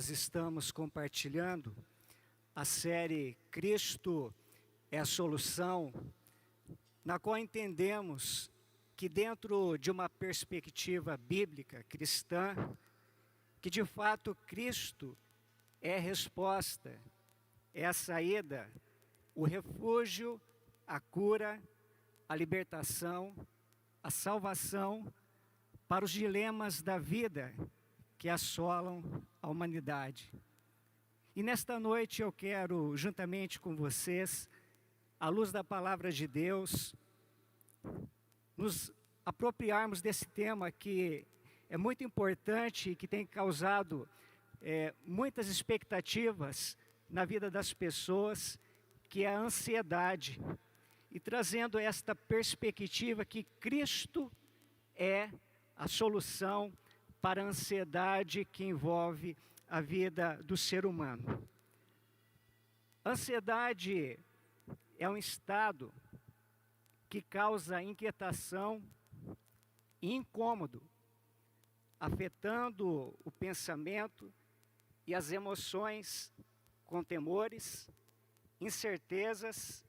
nós estamos compartilhando a série Cristo é a Solução, na qual entendemos que dentro de uma perspectiva bíblica cristã, que de fato Cristo é a resposta, é a saída, o refúgio, a cura, a libertação, a salvação para os dilemas da vida que assolam a humanidade. E nesta noite eu quero, juntamente com vocês, à luz da palavra de Deus, nos apropriarmos desse tema que é muito importante e que tem causado muitas expectativas na vida das pessoas, que é a ansiedade. E trazendo esta perspectiva que Cristo é a solução para a ansiedade que envolve a vida do ser humano. Ansiedade é um estado que causa inquietação e incômodo, afetando o pensamento e as emoções com temores, incertezas,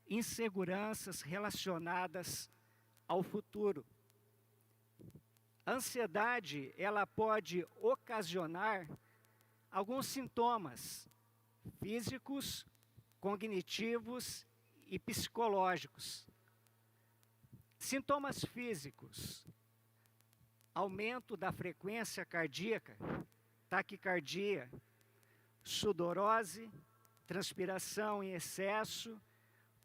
inseguranças relacionadas ao futuro. A ansiedade, ela pode ocasionar alguns sintomas físicos, cognitivos e psicológicos. Sintomas físicos: aumento da frequência cardíaca, taquicardia, sudorose, transpiração em excesso,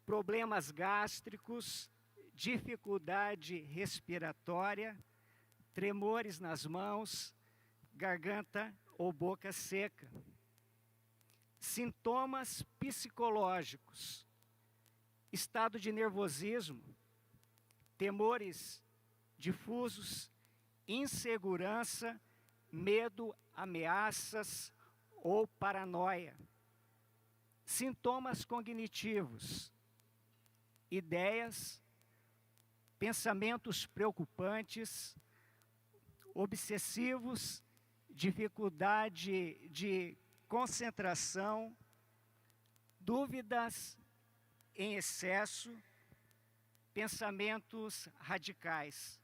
problemas gástricos, dificuldade respiratória, tremores nas mãos, garganta ou boca seca. Sintomas psicológicos: estado de nervosismo, temores difusos, insegurança, medo, ameaças ou paranoia. Sintomas cognitivos: ideias, pensamentos preocupantes, obsessivos, dificuldade de concentração, dúvidas em excesso, pensamentos radicais.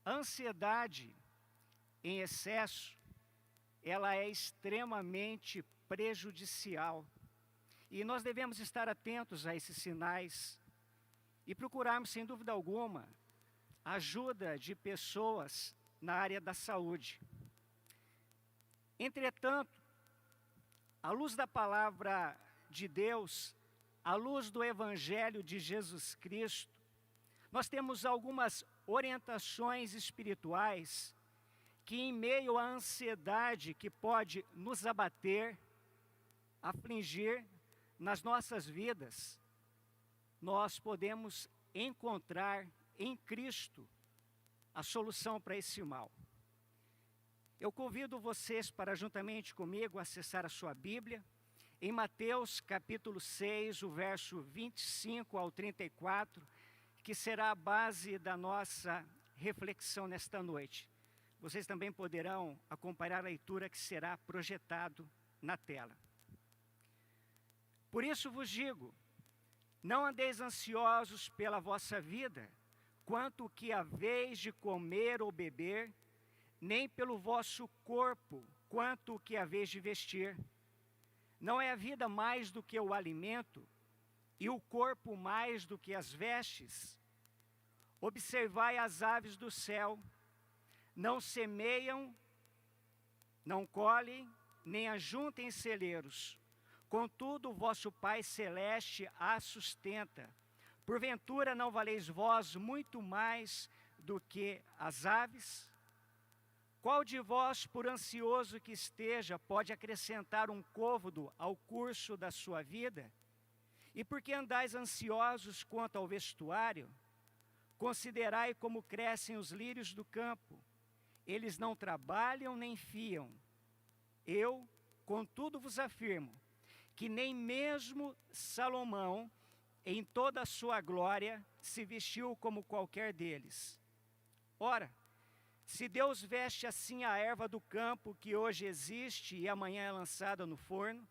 A ansiedade em excesso, ela é extremamente prejudicial. E nós devemos estar atentos a esses sinais e procurarmos, sem dúvida alguma, a ajuda de pessoas na área da saúde. Entretanto, à luz da palavra de Deus, à luz do Evangelho de Jesus Cristo, nós temos algumas orientações espirituais que, em meio à ansiedade que pode nos abater, afligir nas nossas vidas, nós podemos encontrar em Cristo a solução para esse mal. Eu convido vocês para, juntamente comigo, acessar a sua Bíblia, em Mateus capítulo 6, o verso 25 ao 34, que será a base da nossa reflexão nesta noite. Vocês também poderão acompanhar a leitura que será projetado na tela. Por isso vos digo, não andeis ansiosos pela vossa vida, quanto o que haveis de comer ou beber, nem pelo vosso corpo, quanto o que haveis de vestir. Não é a vida mais do que o alimento, e o corpo mais do que as vestes? Observai as aves do céu, não semeiam, não colhem, nem ajuntem em celeiros. Contudo, o vosso Pai Celeste as sustenta. Porventura não valeis vós muito mais do que as aves? Qual de vós, por ansioso que esteja, pode acrescentar um côvado ao curso da sua vida? E por que andais ansiosos quanto ao vestuário? Considerai como crescem os lírios do campo. Eles não trabalham nem fiam. Eu, contudo, vos afirmo que nem mesmo Salomão, em toda a sua glória, se vestiu como qualquer deles. Ora, Se Deus veste assim a erva do campo, que hoje existe e amanhã é lançada no forno,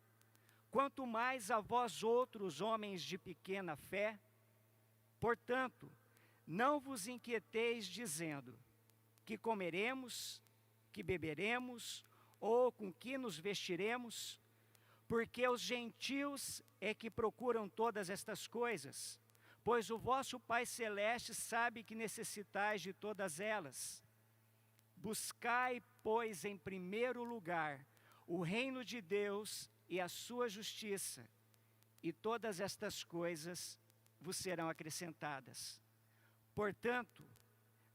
quanto mais a vós outros, homens de pequena fé. Portanto, não vos inquieteis dizendo, que comeremos, que beberemos, ou com que nos vestiremos, porque os gentios é que procuram todas estas coisas, pois o vosso Pai Celeste sabe que necessitais de todas elas. Buscai, pois, em primeiro lugar, o reino de Deus e a sua justiça, e todas estas coisas vos serão acrescentadas. Portanto,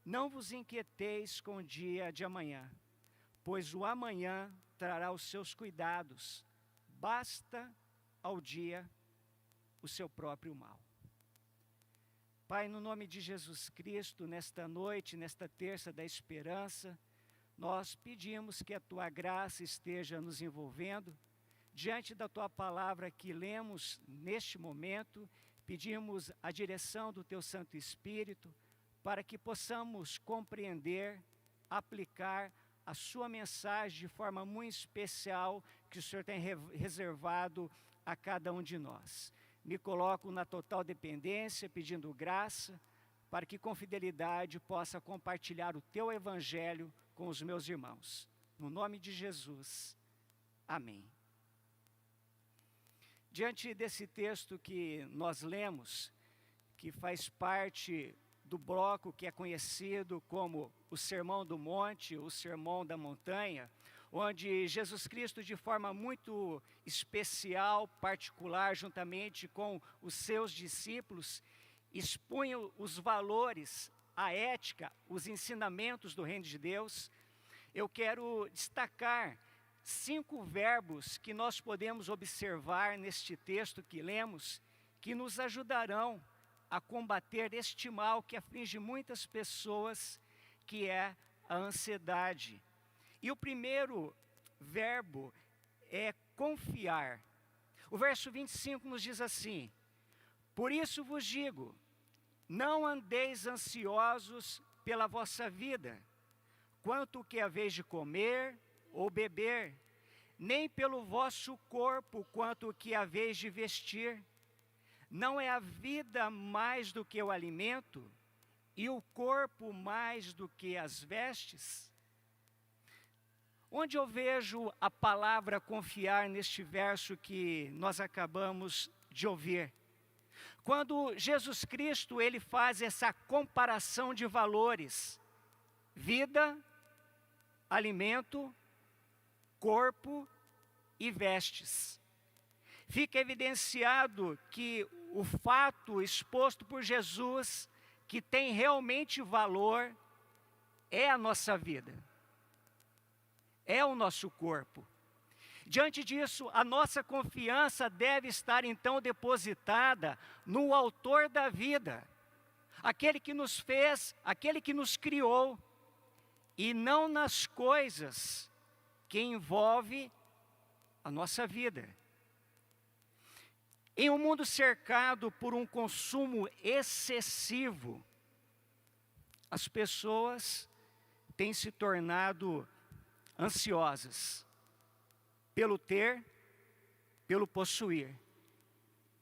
não vos inquieteis com o dia de amanhã, pois o amanhã trará os seus cuidados, basta ao dia o seu próprio mal. Pai, no nome de Jesus Cristo, nesta noite, nesta terça da esperança, nós pedimos que a Tua graça esteja nos envolvendo. Diante da Tua palavra que lemos neste momento, pedimos a direção do Teu Santo Espírito, para que possamos compreender, aplicar a Sua mensagem de forma muito especial, que o Senhor tem reservado a cada um de nós. Me coloco na total dependência, pedindo graça, para que com fidelidade possa compartilhar o Teu Evangelho com os meus irmãos. No nome de Jesus, amém. Diante desse texto que nós lemos, que faz parte do bloco que é conhecido como o Sermão do Monte, o Sermão da Montanha, onde Jesus Cristo, de forma muito especial, particular, juntamente com os seus discípulos, expunha os valores, a ética, os ensinamentos do reino de Deus. Eu quero destacar 5 verbos que nós podemos observar neste texto que lemos, que nos ajudarão a combater este mal que aflige muitas pessoas, que é a ansiedade. E o primeiro verbo é confiar. O verso 25 nos diz assim: por isso vos digo, não andeis ansiosos pela vossa vida, quanto o que haveis de comer ou beber, nem pelo vosso corpo, quanto o que haveis de vestir. Não é a vida mais do que o alimento, e o corpo mais do que as vestes? Onde eu vejo a palavra confiar neste verso que nós acabamos de ouvir? Quando Jesus Cristo, ele faz essa comparação de valores, vida, alimento, corpo e vestes. Fica evidenciado que o fato exposto por Jesus, que tem realmente valor, é a nossa vida, é o nosso corpo. Diante disso, a nossa confiança deve estar então depositada no autor da vida, aquele que nos fez, aquele que nos criou, e não nas coisas que envolvem a nossa vida. Em um mundo cercado por um consumo excessivo, as pessoas têm se tornado ansiosas pelo ter, pelo possuir,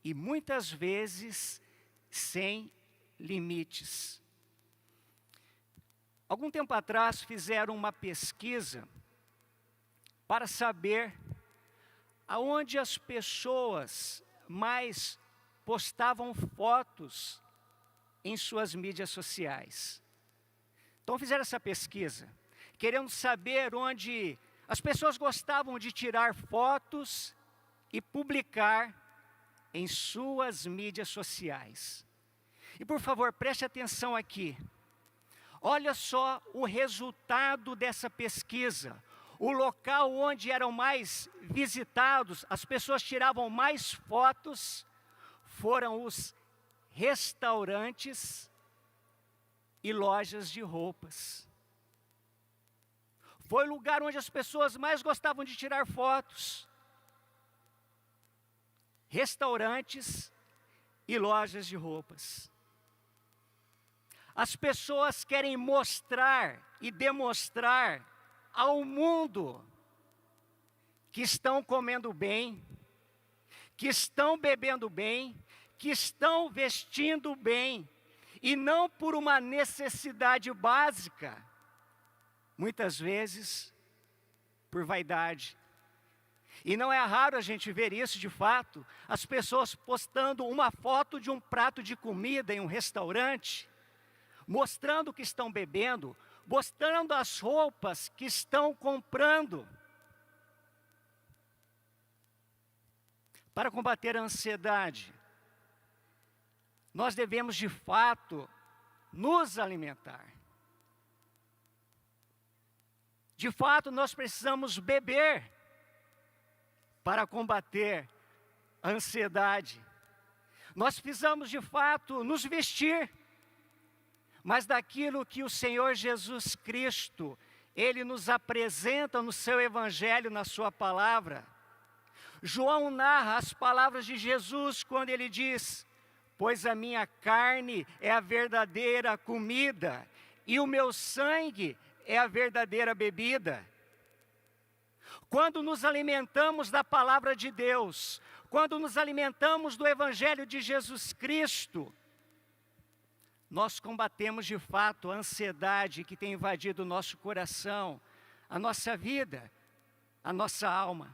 e muitas vezes sem limites. Algum tempo atrás fizeram uma pesquisa para saber aonde as pessoas mais postavam fotos em suas mídias sociais. Então fizeram essa pesquisa, querendo saber onde as pessoas gostavam de tirar fotos e publicar em suas mídias sociais. E por favor, preste atenção aqui. Olha só o resultado dessa pesquisa. O local onde eram mais visitados, as pessoas tiravam mais fotos, foram os restaurantes e lojas de roupas. Foi o lugar onde as pessoas mais gostavam de tirar fotos. Restaurantes e lojas de roupas. As pessoas querem mostrar e demonstrar ao mundo que estão comendo bem, que estão bebendo bem, que estão vestindo bem, e não por uma necessidade básica, muitas vezes por vaidade. E não é raro a gente ver isso de fato, as pessoas postando uma foto de um prato de comida em um restaurante, mostrando que estão bebendo, mostrando as roupas que estão comprando. Para combater a ansiedade, nós devemos de fato nos alimentar. De fato, nós precisamos beber para combater a ansiedade. Nós precisamos de fato nos vestir, mas daquilo que o Senhor Jesus Cristo, Ele nos apresenta no seu Evangelho, na sua palavra. João narra as palavras de Jesus quando ele diz: pois a minha carne é a verdadeira comida, e o meu sangue é a verdadeira bebida. Quando nos alimentamos da palavra de Deus, quando nos alimentamos do Evangelho de Jesus Cristo, nós combatemos de fato a ansiedade que tem invadido o nosso coração, a nossa vida, a nossa alma.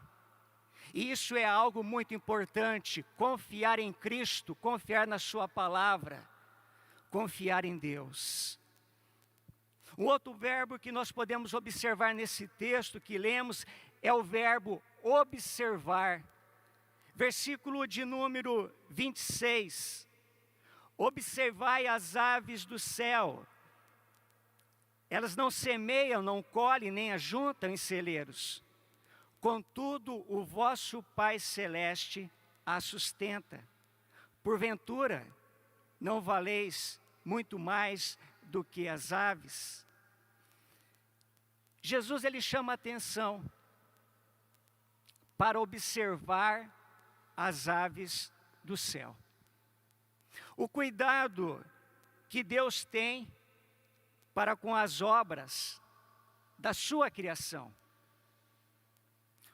E isso é algo muito importante, confiar em Cristo, confiar na sua palavra, confiar em Deus. Um outro verbo que nós podemos observar nesse texto que lemos é o verbo observar. Versículo de número 26. Observai as aves do céu. Elas não semeiam, não colhem, nem ajuntam em celeiros. Contudo, o vosso Pai Celeste a sustenta. Porventura, não valeis muito mais do que as aves? Jesus, ele chama a atenção para observar as aves do céu. O cuidado que Deus tem para com as obras da sua criação.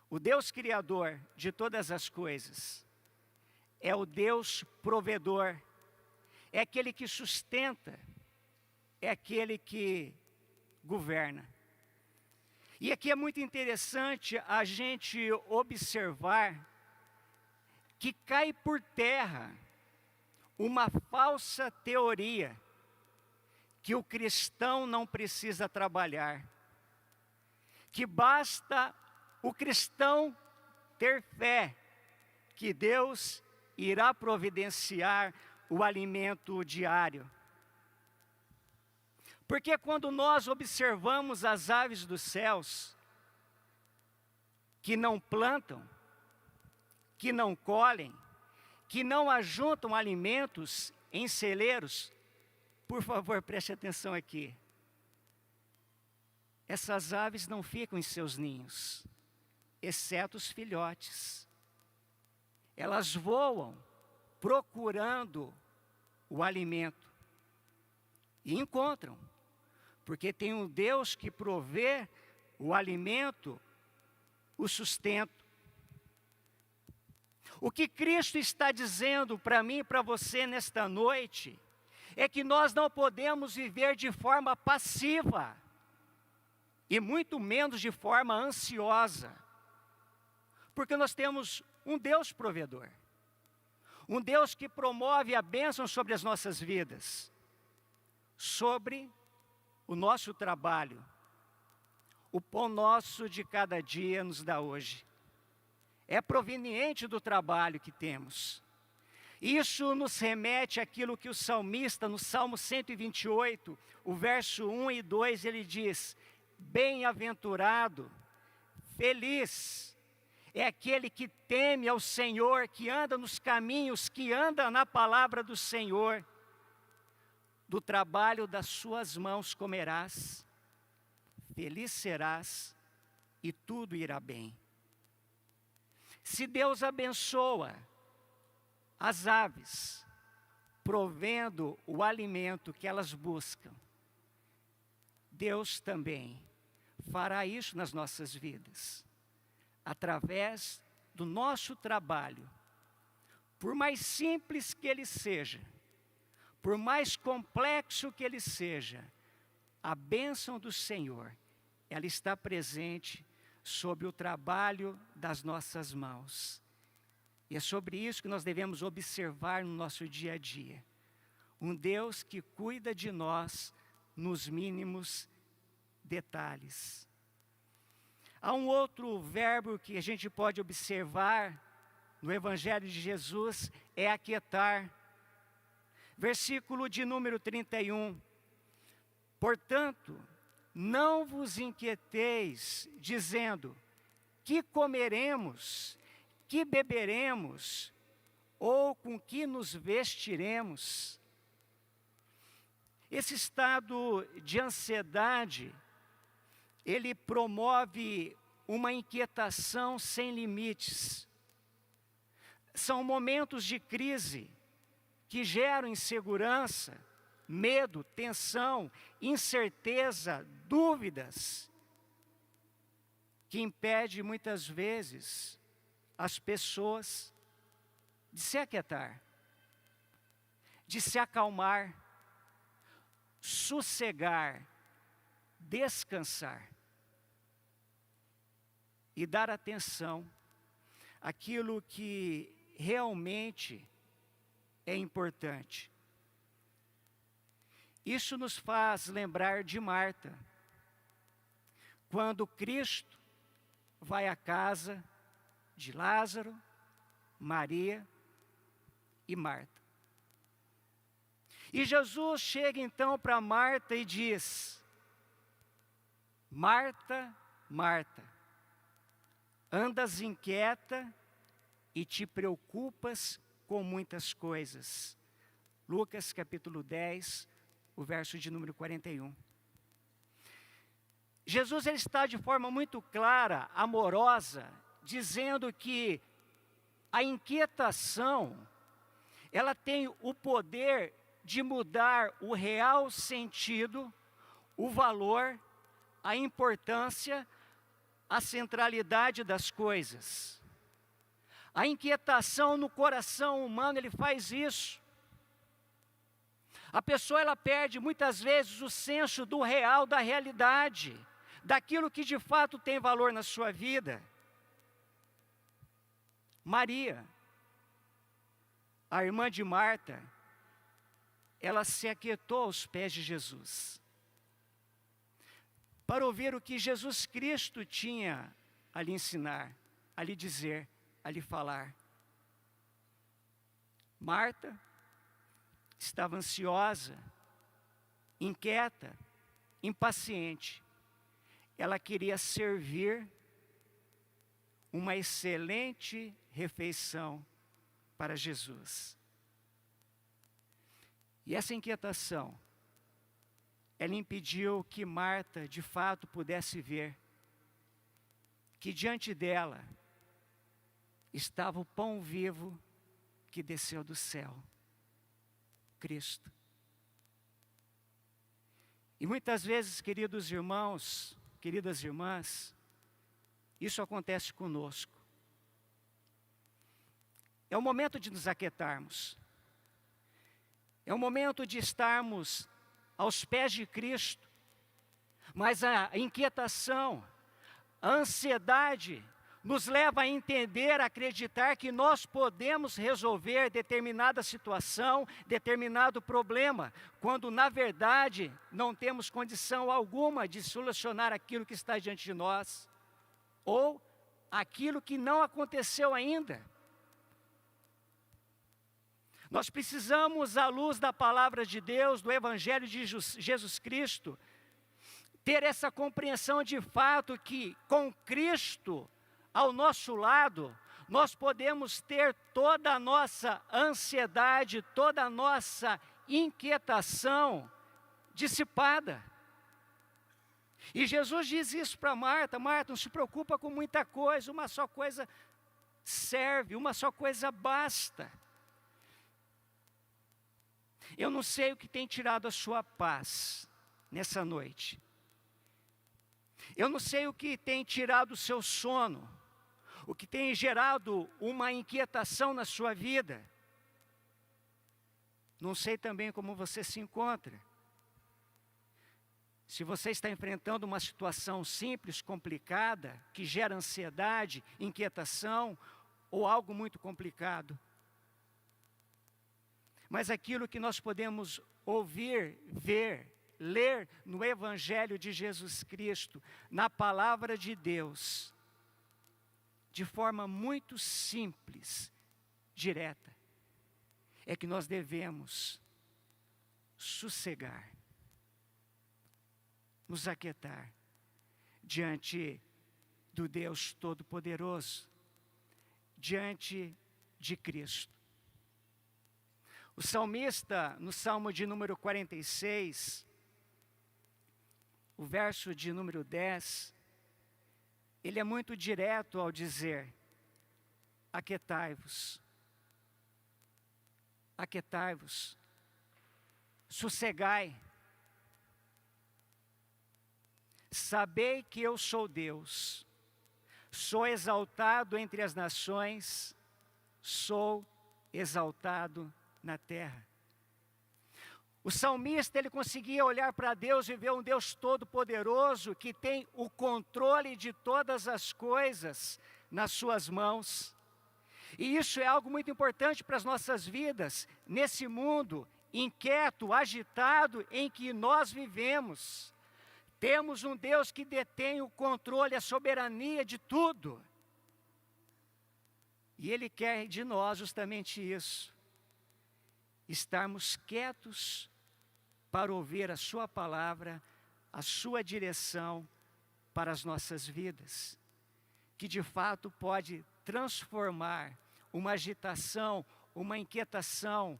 O Deus criador de todas as coisas é o Deus provedor, é aquele que sustenta, é aquele que governa. E aqui é muito interessante a gente observar que cai por terra uma falsa teoria que o cristão não precisa trabalhar, que basta o cristão ter fé que Deus irá providenciar o alimento diário. Porque quando nós observamos as aves dos céus, que não plantam, que não colhem, que não ajuntam alimentos em celeiros, por favor, preste atenção aqui. Essas aves não ficam em seus ninhos, exceto os filhotes. Elas voam procurando o alimento e encontram, porque tem um Deus que provê o alimento, o sustento. O que Cristo está dizendo para mim e para você nesta noite é que nós não podemos viver de forma passiva e muito menos de forma ansiosa, porque nós temos um Deus provedor, um Deus que promove a bênção sobre as nossas vidas, sobre o nosso trabalho. O pão nosso de cada dia nos dá hoje. É proveniente do trabalho que temos. Isso nos remete àquilo que o salmista, no Salmo 128, o verso 1 e 2, ele diz: bem-aventurado, feliz, é aquele que teme ao Senhor, que anda nos caminhos, que anda na palavra do Senhor. Do trabalho das suas mãos comerás, feliz serás e tudo irá bem. Se Deus abençoa as aves, provendo o alimento que elas buscam, Deus também fará isso nas nossas vidas, através do nosso trabalho. Por mais simples que ele seja, por mais complexo que ele seja, a bênção do Senhor, ela está presente sobre o trabalho das nossas mãos. E é sobre isso que nós devemos observar no nosso dia a dia. Um Deus que cuida de nós nos mínimos detalhes. Há um outro verbo que a gente pode observar no Evangelho de Jesus, é aquietar. Versículo de número 31. Portanto, não vos inquieteis, dizendo, que comeremos, que beberemos, ou com que nos vestiremos. Esse estado de ansiedade, ele promove uma inquietação sem limites. São momentos de crise que geram insegurança, medo, tensão, incerteza, dúvidas, que impede muitas vezes as pessoas de se aquietar, de se acalmar, sossegar, descansar e dar atenção àquilo que realmente é importante. Isso nos faz lembrar de Marta, quando Cristo vai à casa de Lázaro, Maria e Marta. E Jesus chega então para Marta e diz, Marta, Marta, andas inquieta e te preocupas com muitas coisas. Lucas capítulo 10, o verso de número 41. Jesus ele está de forma muito clara, amorosa, dizendo que a inquietação, ela tem o poder de mudar o real sentido, o valor, a importância, a centralidade das coisas. A inquietação no coração humano, ele faz isso. A pessoa, ela perde muitas vezes o senso do real, da realidade, daquilo que de fato tem valor na sua vida. Maria, a irmã de Marta, ela se aquietou aos pés de Jesus, para ouvir o que Jesus Cristo tinha a lhe ensinar, a lhe dizer, a lhe falar. Marta estava ansiosa, inquieta, impaciente. Ela queria servir uma excelente refeição para Jesus. E essa inquietação, ela impediu que Marta, de fato, pudesse ver que diante dela estava o pão vivo que desceu do céu, Cristo. E muitas vezes, queridos irmãos, queridas irmãs, isso acontece conosco. É o momento de nos aquietarmos. É o momento de estarmos aos pés de Cristo. Mas a inquietação, a ansiedade, nos leva a entender, a acreditar que nós podemos resolver determinada situação, determinado problema, quando na verdade não temos condição alguma de solucionar aquilo que está diante de nós, ou aquilo que não aconteceu ainda. Nós precisamos, à luz da palavra de Deus, do Evangelho de Jesus Cristo, ter essa compreensão de fato que com Cristo ao nosso lado, nós podemos ter toda a nossa ansiedade, toda a nossa inquietação dissipada. E Jesus diz isso para Marta: Marta, não se preocupa com muita coisa, uma só coisa serve, uma só coisa basta. Eu não sei o que tem tirado a sua paz nessa noite. Eu não sei o que tem tirado o seu sono, o que tem gerado uma inquietação na sua vida. Não sei também como você se encontra. Se você está enfrentando uma situação simples, complicada, que gera ansiedade, inquietação, ou algo muito complicado. Mas aquilo que nós podemos ouvir, ver, ler no Evangelho de Jesus Cristo, na Palavra de Deus, de forma muito simples, direta, é que nós devemos sossegar, nos aquietar diante do Deus Todo-Poderoso, diante de Cristo. O salmista, no Salmo de número 46, o verso de número 10, ele é muito direto ao dizer: aquietai-vos, aquietai-vos, sossegai, sabei que eu sou Deus, sou exaltado entre as nações, sou exaltado na terra. O salmista, ele conseguia olhar para Deus e ver um Deus todo-poderoso que tem o controle de todas as coisas nas suas mãos. E isso é algo muito importante para as nossas vidas, nesse mundo inquieto, agitado em que nós vivemos. Temos um Deus que detém o controle, a soberania de tudo. E Ele quer de nós justamente isso. Estarmos quietos para ouvir a sua palavra, a sua direção para as nossas vidas. Que de fato pode transformar uma agitação, uma inquietação,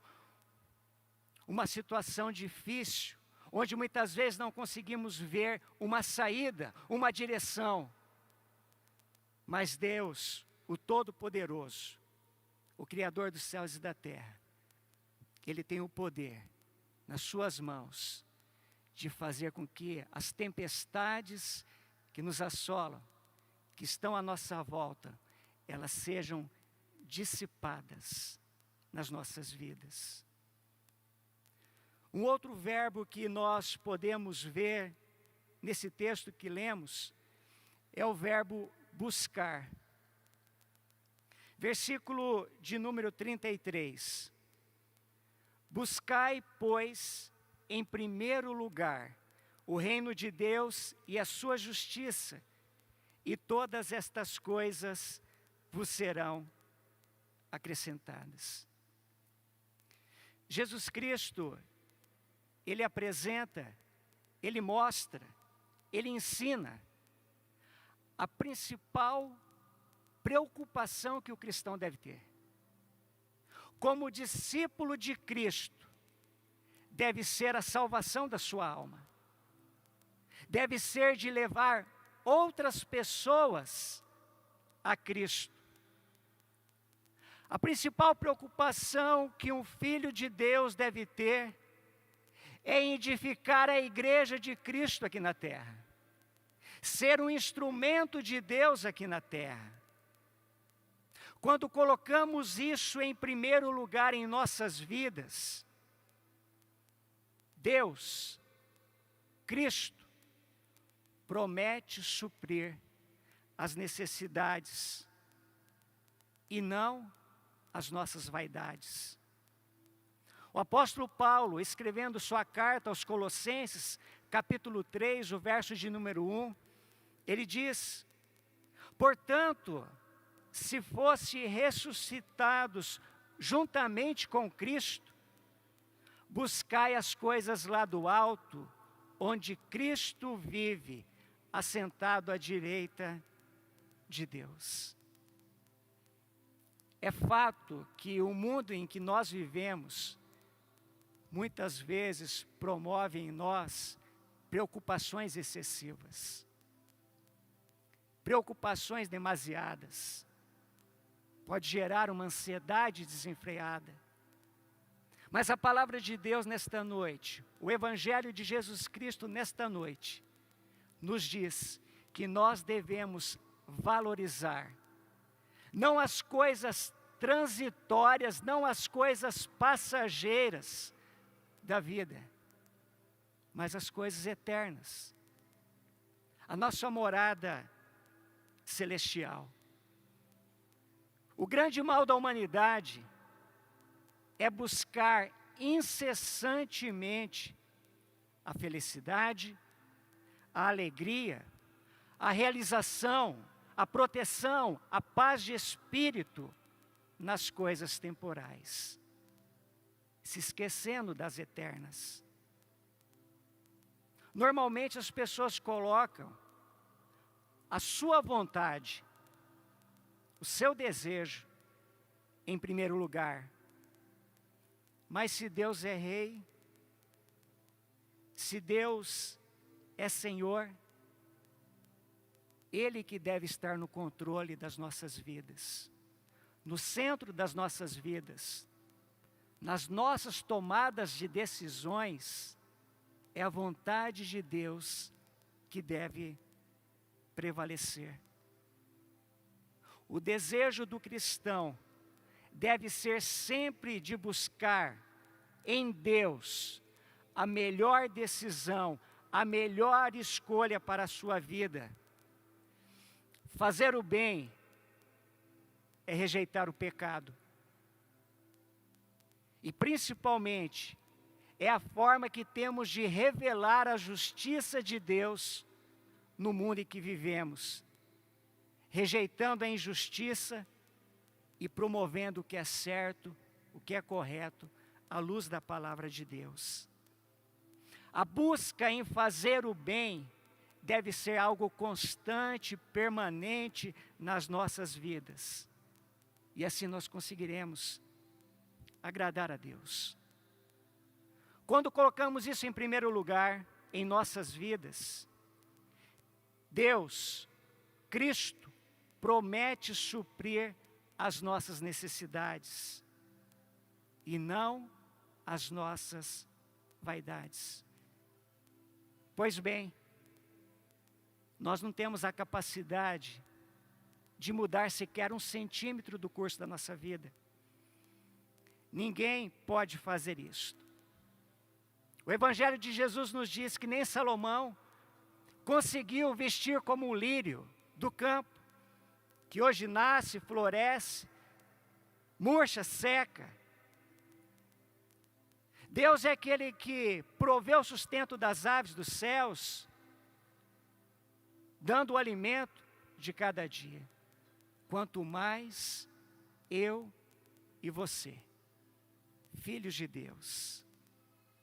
uma situação difícil, onde muitas vezes não conseguimos ver uma saída, uma direção. Mas Deus, o Todo-Poderoso, o Criador dos céus e da terra, Ele tem o poder nas suas mãos de fazer com que as tempestades que nos assolam, que estão à nossa volta, elas sejam dissipadas nas nossas vidas. Um outro verbo que nós podemos ver nesse texto que lemos é o verbo buscar. Versículo de número 33. Buscai, pois, em primeiro lugar, o reino de Deus e a sua justiça, e todas estas coisas vos serão acrescentadas. Jesus Cristo, Ele apresenta, Ele mostra, Ele ensina a principal preocupação que o cristão deve ter. Como discípulo de Cristo, deve ser a salvação da sua alma. Deve ser de levar outras pessoas a Cristo. A principal preocupação que um filho de Deus deve ter é edificar a igreja de Cristo aqui na terra. Ser um instrumento de Deus aqui na terra. Quando colocamos isso em primeiro lugar em nossas vidas, Deus, Cristo, promete suprir as necessidades e não as nossas vaidades. O apóstolo Paulo, escrevendo sua carta aos Colossenses, capítulo 3, o verso de número 1, ele diz: portanto, se fosse ressuscitados juntamente com Cristo, buscai as coisas lá do alto, onde Cristo vive, assentado à direita de Deus. É fato que o mundo em que nós vivemos, muitas vezes promove em nós preocupações excessivas, preocupações demasiadas. Pode gerar uma ansiedade desenfreada. Mas a palavra de Deus nesta noite, o Evangelho de Jesus Cristo nesta noite, nos diz que nós devemos valorizar, não as coisas transitórias, não as coisas passageiras da vida, mas as coisas eternas, a nossa morada celestial. O grande mal da humanidade é buscar incessantemente a felicidade, a alegria, a realização, a proteção, a paz de espírito nas coisas temporais, se esquecendo das eternas. Normalmente as pessoas colocam a sua vontade, o seu desejo em primeiro lugar. Mas se Deus é rei, se Deus é Senhor, Ele que deve estar no controle das nossas vidas, no centro das nossas vidas, nas nossas tomadas de decisões, é a vontade de Deus que deve prevalecer. O desejo do cristão deve ser sempre de buscar em Deus a melhor decisão, a melhor escolha para a sua vida. Fazer o bem é rejeitar o pecado. E principalmente, é a forma que temos de revelar a justiça de Deus no mundo em que vivemos, rejeitando a injustiça e promovendo o que é certo, o que é correto, à luz da palavra de Deus. A busca em fazer o bem deve ser algo constante, permanente nas nossas vidas. E assim nós conseguiremos agradar a Deus. Quando colocamos isso em primeiro lugar em nossas vidas, Deus, Cristo, promete suprir as nossas necessidades e não as nossas vaidades. Pois bem, nós não temos a capacidade de mudar sequer 1 centímetro do curso da nossa vida. Ninguém pode fazer isso. O Evangelho de Jesus nos diz que nem Salomão conseguiu vestir como um lírio do campo, que hoje nasce, floresce, murcha, seca. Deus é aquele que provê o sustento das aves dos céus, dando o alimento de cada dia. Quanto mais eu e você, filhos de Deus.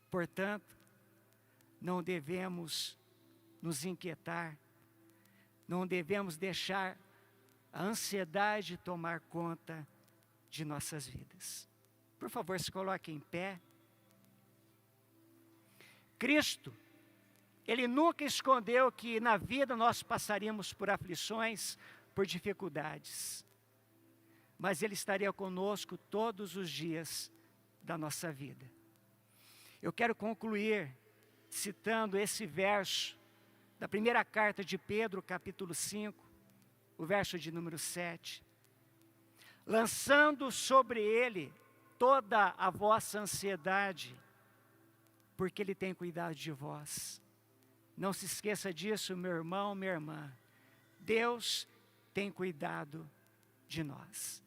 Portanto, não devemos nos inquietar, não devemos deixar a ansiedade tomar conta de nossas vidas. Por favor, se coloque em pé. Cristo, Ele nunca escondeu que na vida nós passaríamos por aflições, por dificuldades. Mas Ele estaria conosco todos os dias da nossa vida. Eu quero concluir citando esse verso da primeira carta de Pedro, capítulo 5, o verso de número 7. Lançando sobre Ele toda a vossa ansiedade, porque Ele tem cuidado de vós. Não se esqueça disso, meu irmão, minha irmã. Deus tem cuidado de nós.